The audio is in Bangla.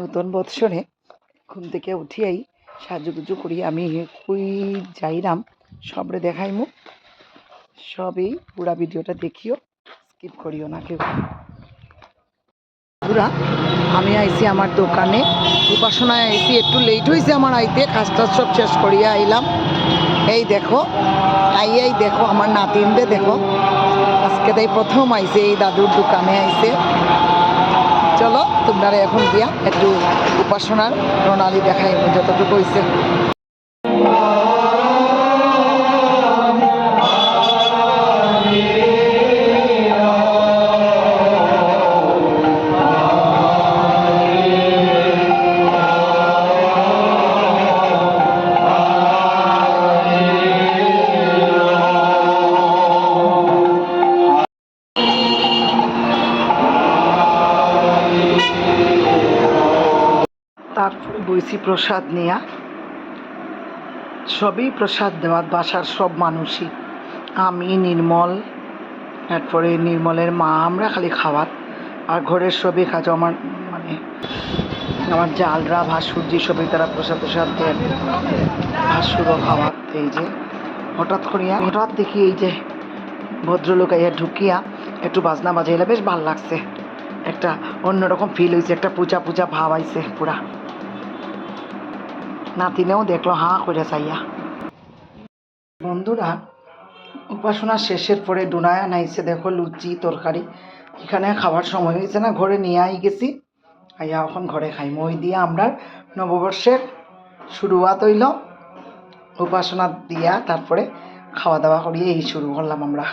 নতুন বৎসরে ঘুম থেকে উঠিয়াই সাজুগুজু করি আমি কই যাইরাম সবরে দেখাইমু। সবই পুরা ভিডিওটা দেখিও, স্কিপ করিও না কেউ। পুরা আমি আইছি আমার দোকানে, উপাসনায় আইছি, একটু লেট হয়েছে আমার আইতে, কাজ টাজ সব শেষ করিয়া আইলাম। এই দেখো আইয়াই দেখো আমার নাতিনরে দেখো, আজকে তাই প্রথম আইছে এই দাদুর দোকানে আইছে। চলো তোমরা এখন গিয়া একটু উপাসনার প্রণালী দেখাই যতটুকু হয়েছে। তারপরে বইছি প্রসাদ নিয়া, সবই প্রসাদ দেওয়া বাসার সব মানুষই, আমি নির্মল, তারপরে নির্মলের মা, আমরা খালি খাওয়ার, আর ঘরের সবই কাজ আমার আমার জালরা ভাসুরজি সবই তারা প্রসাদ প্রসাদ দেন, ভাসুরও খাওয়ার। এই যে হঠাৎ দেখি এই যে ভদ্রলোক আইয়া ঢুকিয়া একটু বাজনা বাজাইলে বেশ ভাল লাগছে, একটা অন্যরকম ফিল হয়েছে, একটা পূজা পূজা ভাব আইছে পুরা। নাতিনেও দেখলো হাঁ করে চাইয়া। বন্ধুরা, উপাসনা শেষের পরে ডুনায় আনাইছে দেখো লুচি তরকারি, এখানে খাবার সময় হয়েছে না, ঘরে নিয়ে আই গেছি, আইয়া এখন ঘরে খাইম। ওই দিয়ে আমরা নববর্ষের শুরুয়াত হইল, উপাসনা দিয়া তারপরে খাওয়া দাওয়া করিয়ে এই শুরু করলাম আমরা।